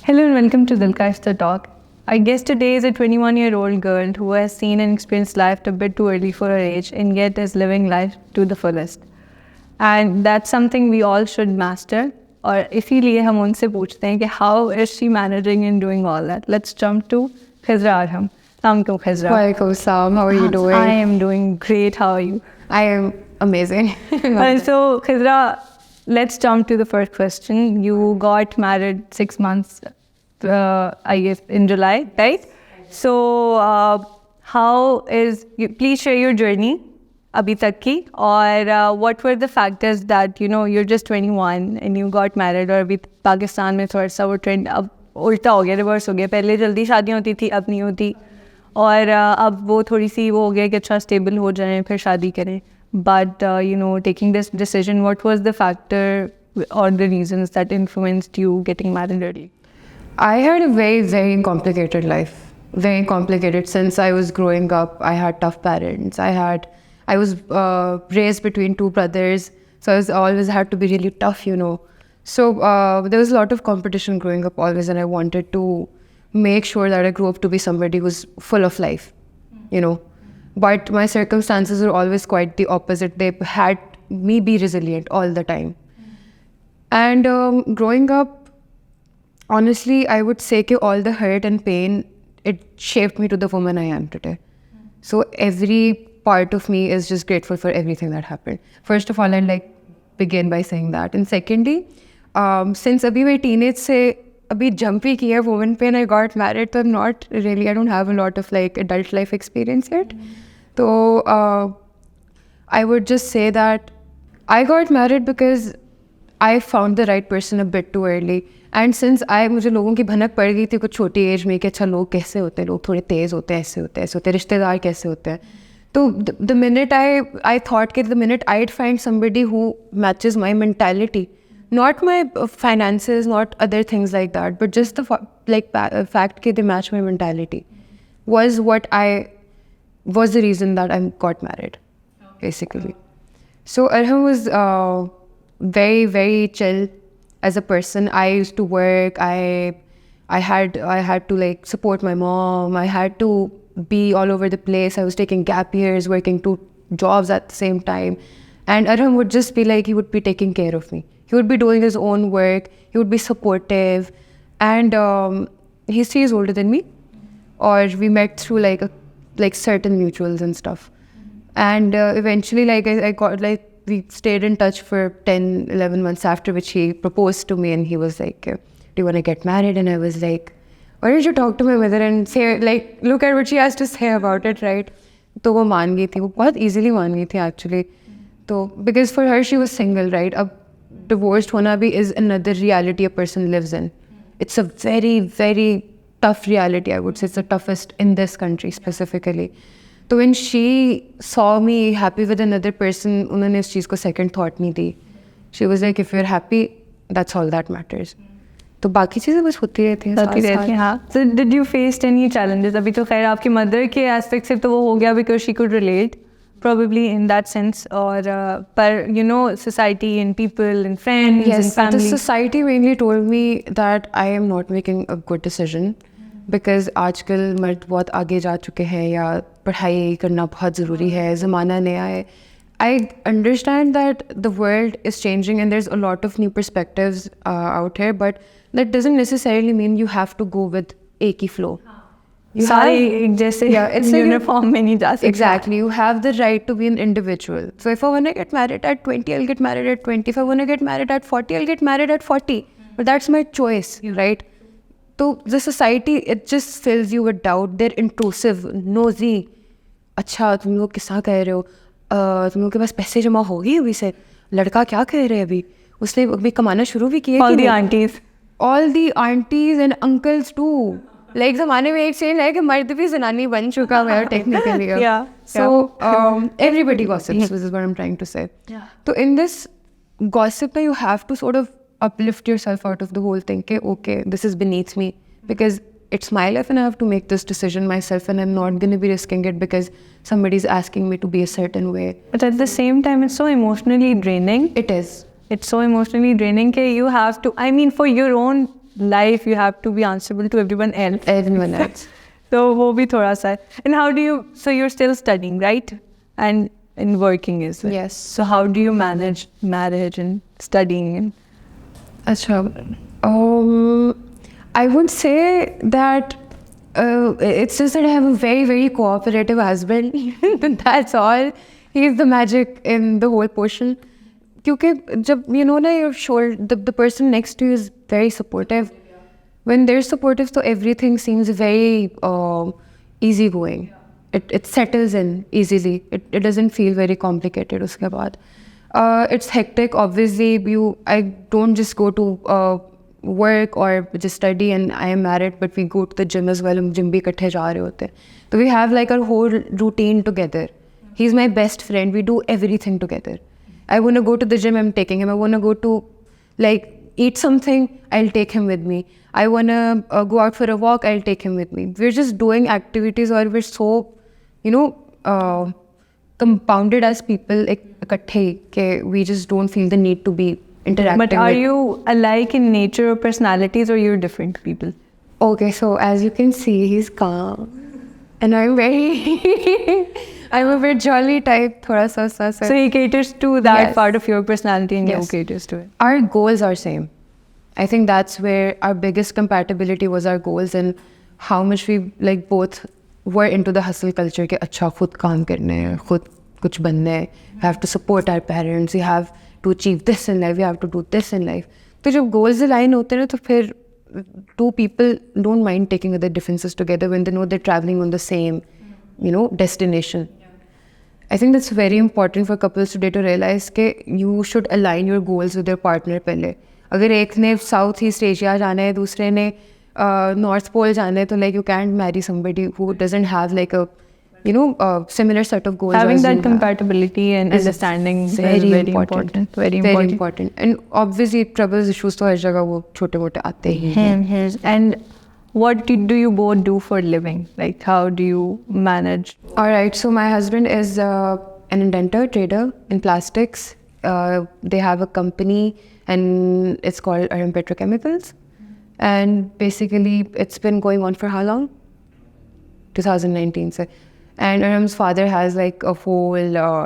Hello and welcome to Rishta Talk. Our guest today is a 21-year-old girl who has seen and experienced life a bit too early for her age and yet is living life to the fullest. And that's something we all should master. और इसीलिए हम उनसे पूछते हैं कि how is she managing and doing all that? Let's jump to Khizra Arham. Assalamualaikum Khizra. Walaikum salam. How are you doing? I am doing great. How are you? I am amazing. So Khizra, let's jump to the first question. You got married 6 months, I guess, in July, right? So please share your journey abhi tak ki, or what were the factors that, you're just 21 and you got married, और अभी पाकिस्तान में थोड़ा सा वो trend अब उल्टा हो गया, रिवर्स हो गया. पहले जल्दी शादियाँ होती थी, अब नहीं होती, और अब वो थोड़ी सी वो हो गया कि अच्छा स्टेबल हो जाएं फिर शादी करें. But, taking this decision, what was the factor or the reasons that influenced you getting married early? I had a very, very complicated life. Very complicated. Since I was growing up, I had tough parents. I was raised between two brothers, so I always had to be really tough, So there was a lot of competition growing up always, and I wanted to make sure that I grew up to be somebody who's full of life, But my circumstances were always quite the opposite. They had me be resilient all the time. And growing up, honestly, I would say that all the hurt and pain, it shaped me to the woman I am today. So every part of me is just grateful for everything that happened. First of all, I'd begin by saying that. And secondly, since abhi my teenage se abhi jumpy kiya woman pain, I got married, so I don't have a lot of adult life experience yet. So I would just say that I got married because I found the right person a bit too early. And since मुझे लोगों की भनक पड़ गई थी कुछ छोटी as में कि अच्छा लोग कैसे होते हैं, लोग थोड़े तेज़ होते हैं, ऐसे होते हैं, रिश्तेदार कैसे होते हैं. तो the minute I thought that the minute I'd find somebody who matches my mentality, not my finances, not other things like that, but just the fact that they match my mentality was the reason that I got married, basically. So Arham was very, very chill as a person. I used to work. I had to support my mom. I had to be all over the place. I was taking gap years, working 2 jobs at the same time. And Arham would just be he would be taking care of me. He would be doing his own work. He would be supportive. And he's 3 years older than me. Or we met through certain mutuals and stuff. And eventually I got we stayed in touch for 10, 11 months, after which he proposed to me, and he was like, do you want to get married? And I was like, why don't you talk to my mother and say, look at what she has to say about it, right? So वो मान गई थी, वो बहुत easily मान गई थी actually. So because for her she was single, right? अब divorced होना भी is another reality a person lives in. It's a very, very tough reality, I would say. It's the toughest in this country specifically. So when she saw me happy with another person, उन्होंने इस चीज़ को second thought नहीं दी. She was like, if you're happy, that's all that matters. तो बाकी चीज़ें बस होती रहती हैं. हाँ. So did you face any challenges? अभी तो खैर आपकी mother के aspect से तो वो हो गया because she could relate, probably in that sense, or पर society and people and friends and family. The society mainly told me that I am not making a good decision. Because आजकल मर्द बहुत आगे जा चुके हैं या पढ़ाई करना बहुत ज़रूरी है, ज़माना नया है. I understand that the world is changing and there's a lot of new perspectives out here, but that doesn't necessarily mean you have to go with एक ही flow. सारे एक जैसे uniform में नहीं जा सकते. Exactly. You have the right to be an individual. So if I want to get married at 20, I'll get married at 20. If I want to get married at 40, I'll get married at 40. But that's my choice, right? So the society, it just fills you with doubt. They're intrusive, nosy. अच्छा तुम लोग किसा कह रहे हो, तुम लोग के पास पैसे जमा हो गए अभी से, लड़का क्या कह रहे हैं अभी, उसने अभी कमाना शुरू भी किया. all the aunties and uncles too. ज़माने में एक चेंज है कि मर्द भी जनानी बन चुका है technically. So everybody gossips, this is what I'm trying to say. So in this gossip, you have to sort of uplift yourself out of the whole thing. Okay, this is beneath me because it's my life and I have to make this decision myself, and I'm not going to be risking it because somebody's asking me to be a certain way. But at the same time, it's so emotionally draining. It is. It's so emotionally draining that you have to, I mean, for your own life you have to be answerable to everyone else. Everyone else. So वो भी थोड़ा सा है. And how do you, so you're still studying, right? And working as well. Yes. So how do you manage marriage and studying? Achha. I would say that it's just that I have a very, very cooperative husband. That's all. He's the magic in the whole portion. Because you know, you're sure the person next to you is very supportive. When they're supportive, so everything seems very easygoing. It settles in easily. It doesn't feel very complicated. Uske baad. It's hectic. Obviously, I don't just go to work or just study and I am married, but we go to the gym as well. हम gym भी इकट्ठे जा रहे होते हैं. So we have like our whole routine together. He's my best friend. We do everything together. I want to go to the gym, I'm taking him. I want to go to like eat something, I'll take him with me. I want to go out for a walk, I'll take him with me. We're just doing activities or we're so, compounded as people इकट्ठे we just don't feel the need to be interacting. But are you alike in nature or personalities, or you're different people? Okay, so as you can see, he's calm. And I'm I'm a very jolly type. Thoda sa. So he caters to that Yes. part of your personality and Yes. you caters to it. Our goals are same. I think that's where our biggest compatibility was, our goals, and how much we like both were into the hustle culture ke acha khud kaam karna hai, khud kuch banna hai. We have to support our parents, we have to achieve this in life, we have to do this in life. So jab goals align hote hain na, to phir two people don't mind taking other differences together when they know they're traveling on the same, destination. I think that's very important for couples today to realize that you should align your goals with your partner पहले. अगर एक ने South East Asia जाना है, दूसरे ने North Pole जाना है, तो like you can't marry somebody who doesn't have like a similar set of goals. Having as that you have. compatibility and Is understanding is very very important. important. Very Very important. important. And obviously troubles, issues तो हर जगह वो छोटे-मोटे आते ही हैं. And what do you both do for a living? Like, how do you manage? All right, so my husband is an indentor trader in plastics. They have a company and it's called Arham Petrochemicals. And basically, it's been going on for how long? 2019. So. And Arham's father has like a whole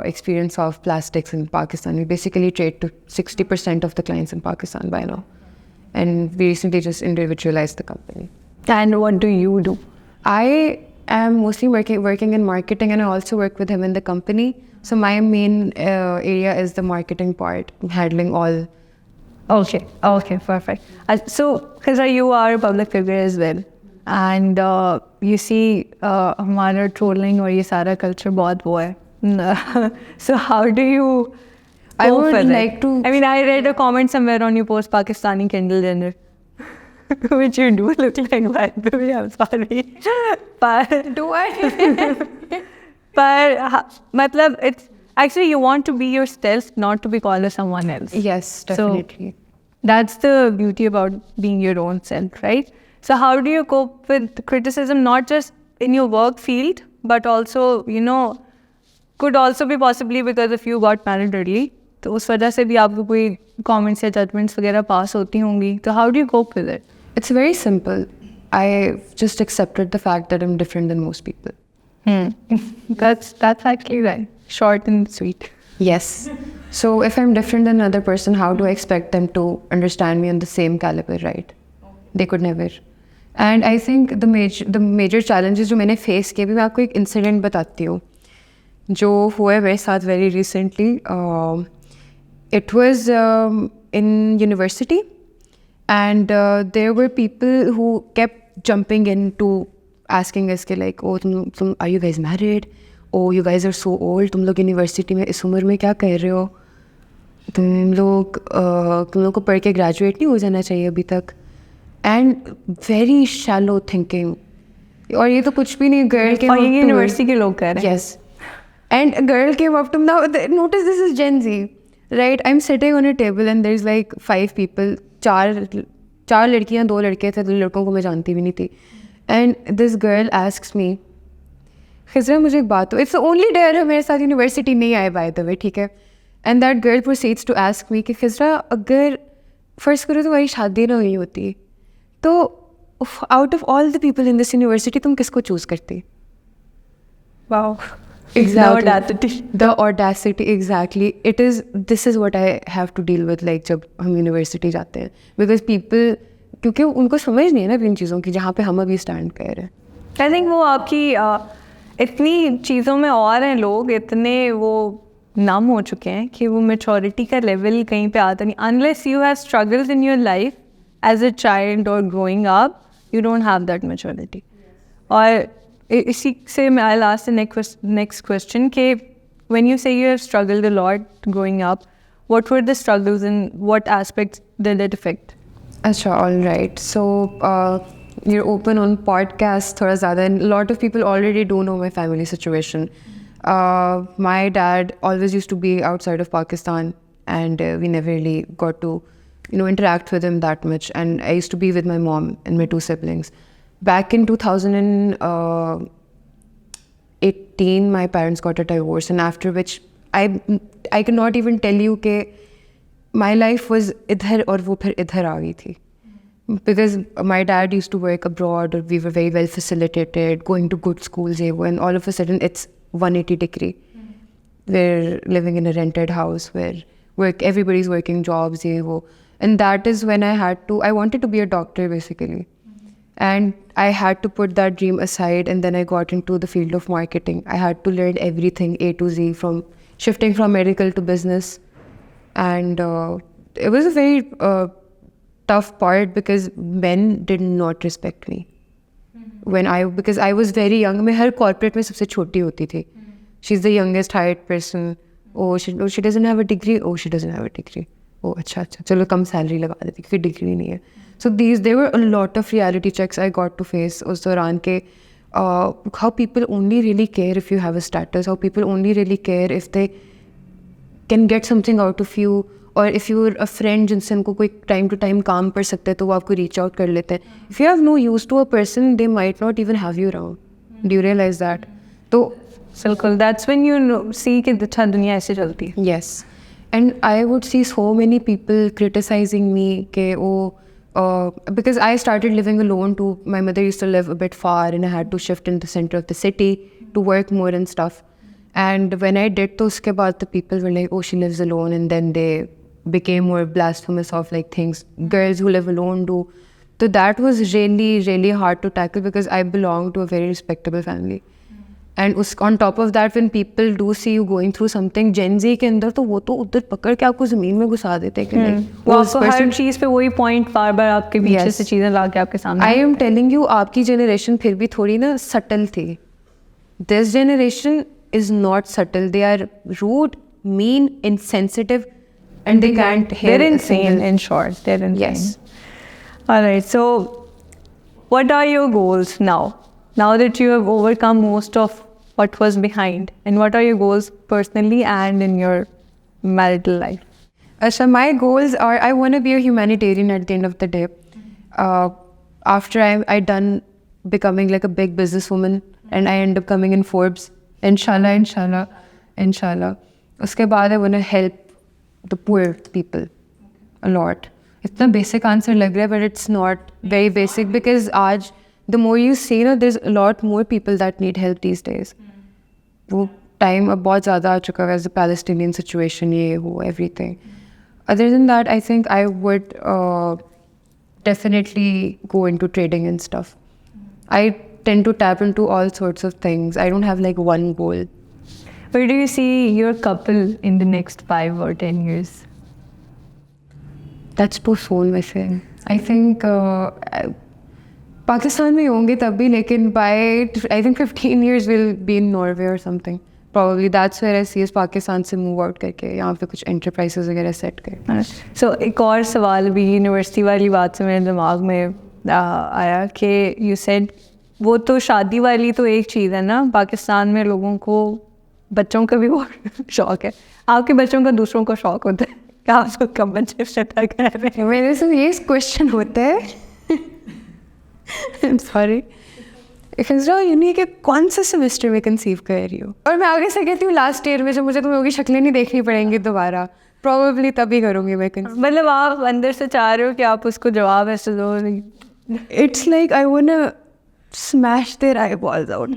experience of plastics in Pakistan. We basically trade to 60% of the clients in Pakistan by now. And we recently just individualized the company. And what do you do? I am mostly working in marketing, and I also work with him in the company. So my main area is the marketing part, handling all. Okay, perfect. So, Khizra, you are a public figure as well. And you see, हमारा trolling और ये सारा culture बहुत वो है. So how do you I go would for like it? to. I mean, I read a comment somewhere on your post, Pakistani Kendall Jenner. Which you do look like, by the way, I'm sorry. But Do I? matlab, it's actually you want to be yourself, not to be called as someone else. Yes, definitely. So that's the beauty about being your own self, right? So how do you cope with criticism, not just in your work field, but also, could also be possibly because if you got married early, तो उस वजह से भी आपको कोई comments या judgments वगैरह pass होती होंगी. So how do you cope with it? It's very simple. I just accepted the fact that I'm different than most people. That's actually right. Short and sweet. Yes. So if I'm different than another person, how do I expect them to understand me on the same caliber, right? They could never. And I think the major challenges जो मैंने face किए, भी मैं आपको एक incident बताती हूँ जो हुआ है मेरे साथ very recently. It was in university, and there were people who kept jumping in to asking us like, oh, are you guys married? Oh, you guys are so old. तुम लोग university में इस उम्र में क्या कर रहे हो? तुम लोग को पढ़ के graduate नहीं हो जाना चाहिए अभी तक? And very shallow thinking. और ये तो कुछ भी नहीं, girl came up to me. University के लोग कर रहे हैं. Yes. And a girl came up to me. Now, notice this is Gen Z. Right, I'm sitting on a table and there's like 5 people, चार लड़कियाँ 2 लड़के थे, 2 लड़कों को मैं जानती भी नहीं थी. And this girl asks me, Khizra मुझे एक बात हो, it's the only day अगर मेरे साथ यूनिवर्सिटी नहीं आए by the way, ठीक है. And that girl proceeds to ask me कि Khizra अगर फर्स्ट करो तुम्हारी शादी ना हुई होती तो out of all the people in this university तुम किसको चूज करती? Wow. Exactly. The audacity. The audacity, exactly. This is what I have to deal with like जब हम यूनिवर्सिटी जाते हैं, because people, क्योंकि उनको समझ नहीं है ना इन चीज़ों की जहाँ पे हम अभी स्टैंड कर रहे हैं. I think वो आपकी इतनी चीज़ों में और हैं लोग, इतने वो नम हो चुके हैं कि वो मेचोरिटी का लेवल कहीं पे आता नहीं. Unless you have struggles in your life as a child or growing up, you don't have that maturity. और इसी से I'll ask the next question कि when you say you have struggled a lot growing up, what were the struggles and what aspects did it affect? अच्छा, all right. So you're open on podcast थोड़ा ज़्यादा, and a lot of people already do know my family situation. My dad always used to be outside of Pakistan, and we never really got to, interact with him that much. And I used to be with my mom and my two siblings. Back in 2018, my parents got a divorce, and after which I cannot even tell you कि my life was इधर और वो फिर इधर आ गई थी. Because my dad used to work abroad, or we were very well facilitated, going to good schools, and all of a sudden it's 180 degree. We're living in a rented house where everybody's working jobs, and that is when I wanted to be a doctor basically. And I had to put that dream aside, and then I got into the field of marketing. I had to learn everything A to Z, from shifting from medical to business. And it was a very tough part because men did not respect me. Because I was very young. मैं हर corporate में सबसे छोटी होती थी. She's the youngest hired person. Oh, she doesn't have a degree. Oh, she doesn't have a degree. Oh, अच्छा, चलो कम salary लगा देती क्योंकि degree नहीं है. So there were a lot of reality checks I got to face उस दौरान के how people only really care if you have a status, how people only really care if they can get something out of you, or if you're a friend जिनसे उनको कोई time to time काम पड़ सकता है तो वो आपको reach out कर लेते हैं. If you have no use to a person, they might not even have you around. Do you realize that? तो बिल्कुल, that's when you see कि अच्छा दुनिया ऐसे चलती है. Yes. And I would see so many people criticizing me कि because I started living alone too. My mother used to live a bit far, and I had to shift in the center of the city to work more and stuff. And when I did, to uske baad the people were like, oh, she lives alone, and then they became more blasphemous of like things girls who live alone do. So that was really, really hard to tackle because I belong to a very respectable family. And on top of that, when people do see you going through something, Gen Z के अंदर तो वो तो उधर पकड़ के आपको ज़मीन में घुसा देते हैं कि नहीं. वो आपको हर चीज़ पे वही पॉइंट बार बार आपके पीछे से चीज़ें ला के आपके सामने. I am telling you, आपकी जनरेशन फिर भी थोड़ी ना subtle थी. This generation is not subtle. They are rude, mean, insensitive, and they can't hear. They're insane, in short. They're insane. Yes. All right. So, what are your goals now? Now that you have overcome most of what was behind, and what are your goals personally and in your marital life? So my goals are, I want to be a humanitarian at the end of the day. After I done becoming like a big businesswoman, and I end up coming in Forbes, inshallah. Uske baad I want to help the poor people a lot. It's a basic answer lag raha hai, but it's not very basic because aaj the more you see, there's a lot more people that need help these days. वो time अब बहुत ज़्यादा आ चुका है, as the Palestinian situation, everything. Other than that, I think I would definitely go into trading and stuff. I tend to tap into all sorts of things. I don't have like one goal. Where do you see your couple in the next 5 or 10 years? That's too soon, वैसे. I think Pakistan में होंगे तब भी, लेकिन by I think 15 years we'll be in Norway or something. Probably that's where I see us Pakistan से move out करके यहाँ पे कुछ enterprises वगैरह set कर. So एक और सवाल भी यूनिवर्सिटी वाली बात से मेरे दिमाग में आया कि you said वो तो शादी वाली तो एक चीज़ है ना, पाकिस्तान में लोगों को बच्चों का भी बहुत शौक है. आपके बच्चों का दूसरों को शौक होता है क्या? आपको कम बच्चे पैदा कर रहे हैं? मेरे से ये क्वेश्चन होता है. सॉरी खिजरा, यूनी के कौन से सेमेस्टर में कंसीव कर रही हो? और मैं आगे से कहती हूँ लास्ट ईयर में, जब मुझे तुम्हें होगी शक्लें नहीं देखनी पड़ेंगी दोबारा, प्रॉबेबली तभी करूँगी मैं. मतलब आप अंदर से चाह रहे हो कि आप उसको जवाब ऐसे दो, It's like I wanna smash their eyeballs out.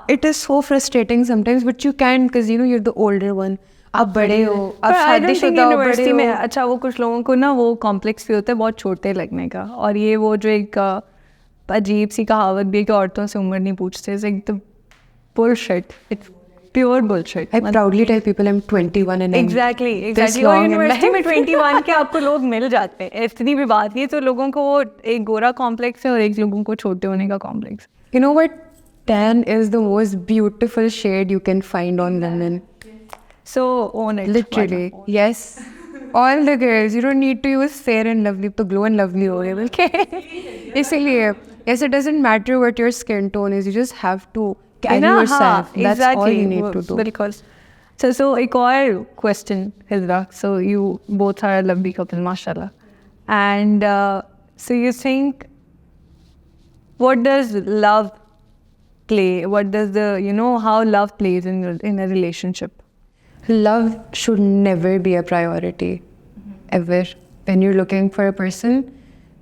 It is so frustrating sometimes, but you can because you're the older one. आप बड़े हो, आप शादीशुदा हो, यूनिवर्सिटी में अच्छा वो कुछ लोगों को ना वो कॉम्प्लेक्स भी होता है बहुत छोटे लगने का, और ये वो जो एक अजीब सी कहावत भी है कि औरतों से उम्र नहीं पूछते, it's like the bullshit. It's pure bullshit. I proudly tell people I'm 21 and exactly. this और long in यूनिवर्सिटी में life. 21 के आपको लोग मिल जाते हैं, इतनी भी बात नहीं है. तो लोगों को वो एक गोरा कॉम्प्लेक्स है और एक लोगों को छोटे होने का complex. You know what? Tan is the most beautiful shade you can find on women. So own it. Literally. Yes. All the girls. You don't need to use fair and lovely to glow and lovely हो गए, okay? इसीलिए yes, it doesn't matter what your skin tone is. You just have to carry yourself. That's all you need to do. बिल्कुल. So एक और question, Khizra. So you both are a lovely couple, mashallah. And so you think, what does love play? What does how love plays in a relationship? Love should never be a priority, ever. When you're looking for a person,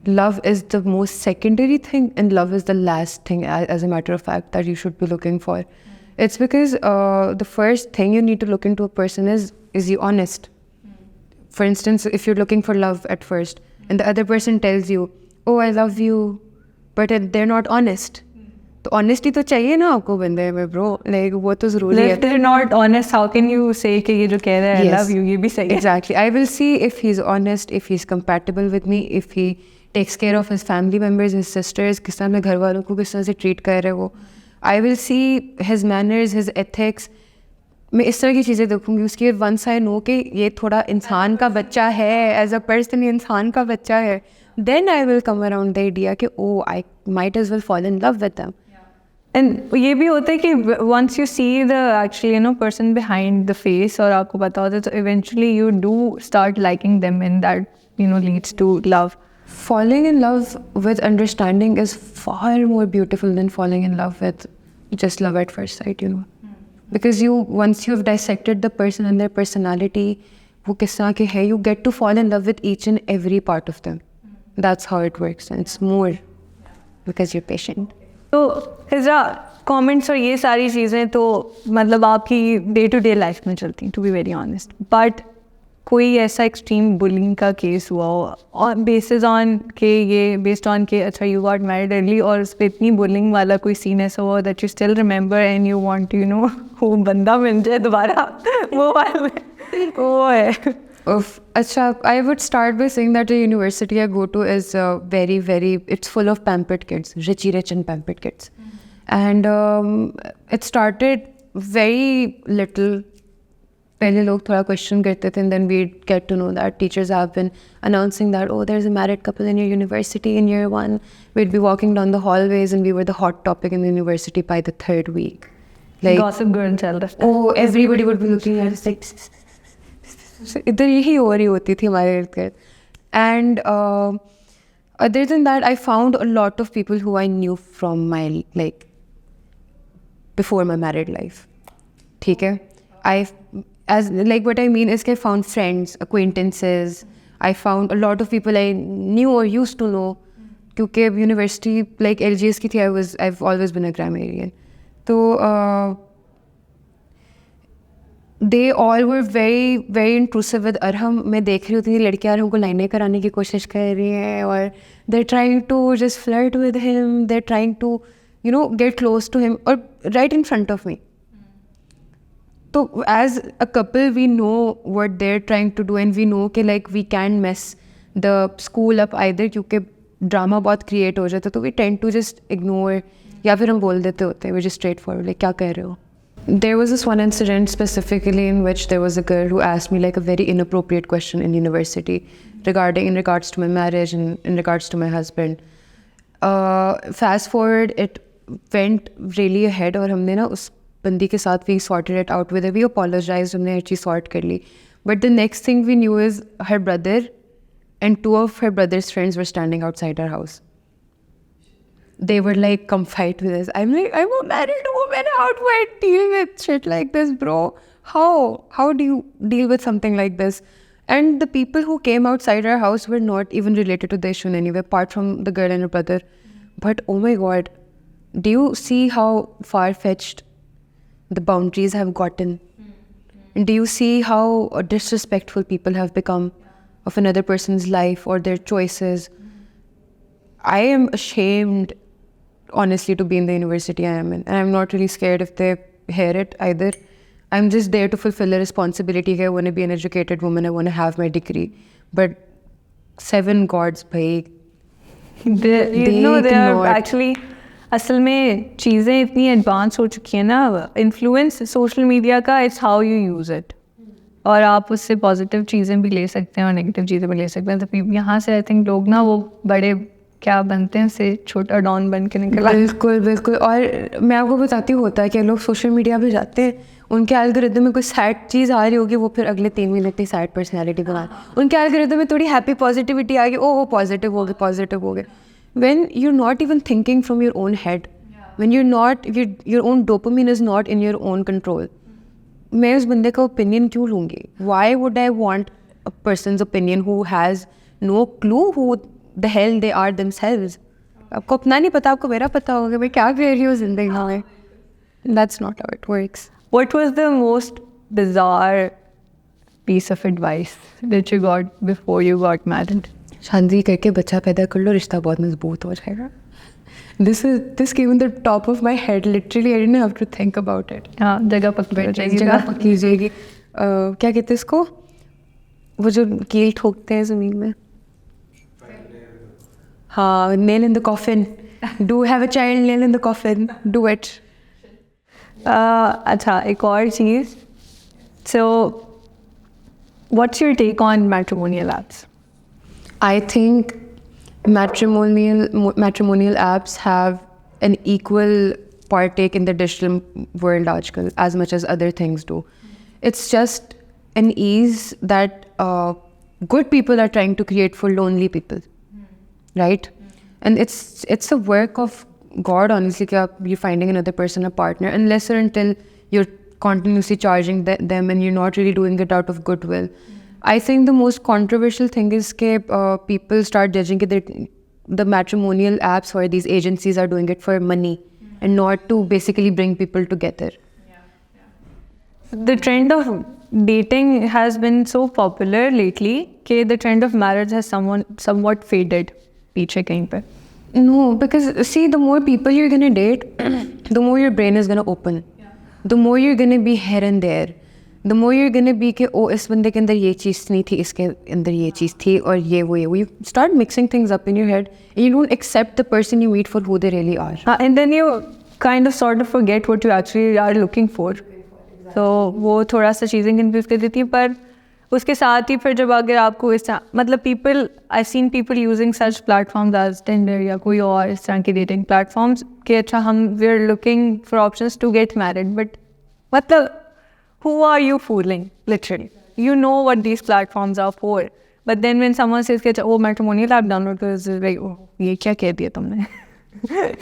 love is the most secondary thing, and love is the last thing, as a matter of fact, that you should be looking for. It's because the first thing you need to look into a person is he honest? For instance, if you're looking for love at first, and the other person tells you, oh, I love you, but they're not honest. तो honesty तो चाहिए ना आपको बंदे में, bro. Like वो तो ज़रूरी है. If they're not honest, how can you say कि ये जो कह रहा है I love you, ये भी सही है? Exactly. I will see if he's honest, if he's compatible with me, if he takes care of his family members, his sisters, किस तरह अपने घर वालों को किस तरह से treat कर रहे वो. I will see his manners, his ethics. मैं इस तरह की चीज़ें देखूँगी. उसके once I know कि ये थोड़ा इंसान का बच्चा है, as a person ये इंसान का बच्चा है, then I will come around the idea कि oh, I might as well fall in love with them. And ये भी होता है कि once you see the actually person behind the face और आपको पता होता है, तो eventually you do start liking them, and that leads to love. Falling in love with understanding is far more beautiful than falling in love with just love at first sight, Because once you've dissected the person and their personality, वो किस तरह के है, you get to fall in love with each and every part of them. That's how it works, and it's more because you're patient. तो Khizra, comments और ये सारी चीज़ें तो मतलब आपकी डे टू डे लाइफ में चलती हैं, to be very honest. But कोई ऐसा एक्सट्रीम बुलिंग का केस हुआ हो और बेस्ड ऑन के अच्छा यू गॉट मैरिड अर्ली, और उस पर इतनी बुलिंग वाला कोई सीन ऐसा हुआ that you still remember and you want to वो बंदा मिल जाए दोबारा वो वाला वो है. Acha, I would start by saying that the university I go to is very, very, it's full of pampered kids, rich and pampered kids. And it started very little. पहले लोग थोड़ा question करते थे, and then we'd get to know that teachers have been announcing that, oh, there's a married couple in your university in year 1. We'd be walking down the hallways and we were the hot topic in the university by the 3rd week. Like, gossip girl चल रहा है. Oh, everybody would be looking at us like, इधर यही हो रही होती थी हमारे इर्द गिर्द. And other than that, I found a lot of people who I knew from my before my married life. ठीक है? What I mean is I found friends, acquaintances. I found a lot of people I knew or used to know. क्योंकि university LGS की थी, I've always been a grammarian. So they all were very, very intrusive with Arham. मैं देख रही होती थी लड़कियाँ Arham को लाइनें कराने की कोशिश कर रही हैं, और they're trying to just flirt with him. They're trying to, get close to him, or right in front of me. So as a couple, we know what they're trying to do, and we know कि we can mess the school up either क्योंकि drama बहुत create हो जाता है, तो we tend to just ignore, या फिर हम बोल देते होते हैं, we're just straightforward, क्या कह रहे हो. There was this one incident specifically in which there was a girl who asked me a very inappropriate question in university in regards to my marriage and in regards to my husband. Fast forward, it went really ahead, और हमने ना उस बंदी के साथ we sorted it out with her. We apologized, हमने हर चीज़ sort कर ली. But the next thing we knew is her brother and 2 of her brother's friends were standing outside her house. They were like, come fight with us. I'm like, I'm a married woman. How do I deal with shit like this, bro? How do you deal with something like this? And the people who came outside our house were not even related to the issue in any way, apart from the girl and her brother. But oh my God, do you see how far-fetched the boundaries have gotten? And do you see how disrespectful people have become of another person's life or their choices? I am ashamed, honestly, to be in the university I am in. And I'm not really scared if they hear it either. I'm just there to fulfill a responsibility. I want to be an educated woman. I want to have my degree. But 7 gods, bhai. They are actually, असल में चीज़ें इतनी advance हो चुकी हैं ना, influence social media का, it's how you use it. और आप उससे पॉजिटिव चीज़ें भी ले सकते हैं और नेगेटिव चीज़ें भी ले सकते हैं. तो यहाँ से आई थिंक लोग ना वो बड़े क्या बनते हैं से छोटा डॉन बन के निकला. बिल्कुल बिल्कुल. और मैं आपको बताती हूँ होता है कि लोग सोशल मीडिया पे जाते हैं, उनके एल्गोरिदम में कोई सैड चीज़ आ रही होगी, वो फिर अगले 3 महीने तक सैड पर्सनैलिटी बना. उनके एल्गोरिदम में थोड़ी हैप्पी पॉजिटिविटी आ गई, वो पॉजिटिव हो गए. When you're not even thinking from your own head, when you're not, your own dopamine is not in your own control. मैं उस बंदे का opinion क्यों लूँगी? Why would I want a person's opinion who has no clue who the hell they are themselves? आपको अपना नहीं पता, आपको मेरा पता होगा मैं क्या कर रही हूँ जिंदगी में. That's not how it works. What was the most bizarre piece of advice that you got before you got married? शादी करके बच्चा पैदा कर लो, रिश्ता बहुत मजबूत हो जाएगा. This came in the top of my head. Literally, I didn't have to think about it. हाँ, जगह पक्की हो जाएगी. जगह पक्की हो जाएगी. क्या कहते हैं इसको? वो जो कील ठोकते हैं ज़मीन में. हाँ, nail in the coffin. Do have a child, nail in the coffin. Do it. अच्छा, एक और चीज़. So, what's your take on matrimonial apps? I think matrimonial apps have an equal partake in the digital world आजकल, as much as other things do. It's just an ease that good people are trying to create for lonely people, right? And it's a work of God, honestly, that you're finding another person a partner, unless or until you're continuously charging them and you're not really doing it out of goodwill. I think the most controversial thing is that people start judging that the matrimonial apps or these agencies are doing it for money and not to basically bring people together. The trend of dating has been so popular lately that the trend of marriage has somewhat faded. पीछे कहीं पे. No, because see, the more people you're going to date, the more your brain is going to open. The more you're going to be here and there. The more you're going to be कि ओ इस बंदे के अंदर ये चीज़ नहीं थी, इसके अंदर ये चीज़ थी और ये वो. You start mixing things up in your head and you don't accept the person you meet for who they really are. And then you kind of sort of forget what you actually are looking for. So वो थोड़ा सा चीज़ें confuse कर देती हैं. पर उसके साथ ही फिर जब अगर आपको इस तरह मतलब I've seen people using such platforms as Tinder या कोई और इस तरह के dating platforms कि अच्छा we're looking for options to get married. But मतलब who are you fooling, literally? You know what these platforms are for. But then when someone says, oh, matrimonial app download, it's like, oh, ये क्या कह दिया तुमने?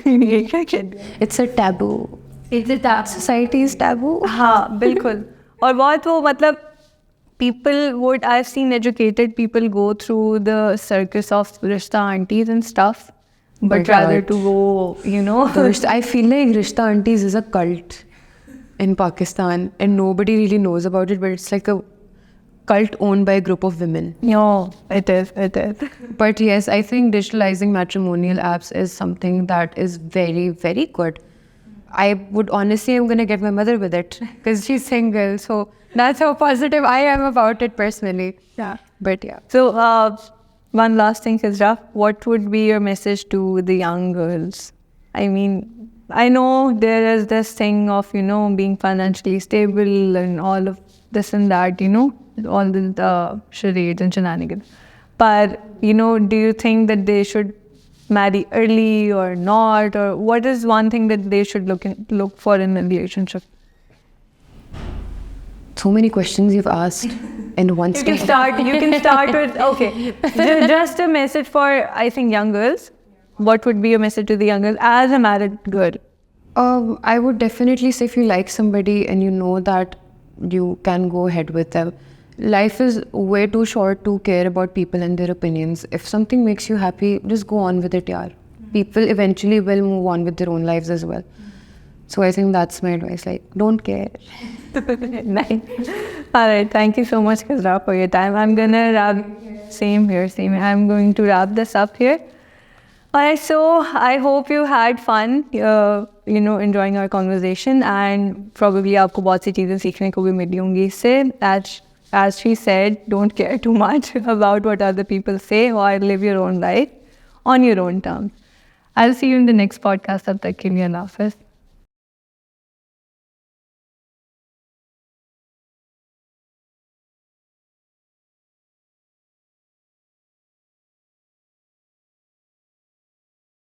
ये क्या कह दिया? It's a taboo. It's a taboo. Society is taboo. हाँ, बिल्कुल. और बहुत वो मतलब I've seen educated people go through the circus of Rishta aunties and stuff. But rather to go, I feel like Rishta aunties is a cult in Pakistan and nobody really knows about it, but it's like a cult owned by a group of women. No, it is. But yes, I think digitalizing matrimonial apps is something that is very, very good. I would honestly, I'm going to get my mother with it because she's single. So that's how positive I am about it personally. Yeah. But yeah. So one last thing, Khizra, what would be your message to the young girls? I mean, I know there is this thing of, being financially stable and all of this and that, all the charades and shenanigans. But, do you think that they should marry early or not? Or what is one thing that they should look for in a relationship? So many questions you've asked in one You can start with, okay, just a message for, I think, young girls. What would be your message to the young girls as a married girl? I would definitely say if you like somebody and you know that you can go ahead with them, life is way too short to care about people and their opinions. If something makes you happy, just go on with it, yaar. People eventually will move on with their own lives as well. So I think that's my advice. Like, don't care. Nice. All right. Thank you so much, Khizra, for your time. I'm gonna wrap. Same here. I'm going to wrap this up here. Alright, so I hope you had fun, enjoying our conversation, and probably आपको बहुत सी चीज़ें सीखने को भी मिली होंगी इससे. As she said, don't care too much about what other people say, or live your own life on your own terms. I'll see you in the next podcast. तब तक के लिए अल्लाह हाफ़िज़.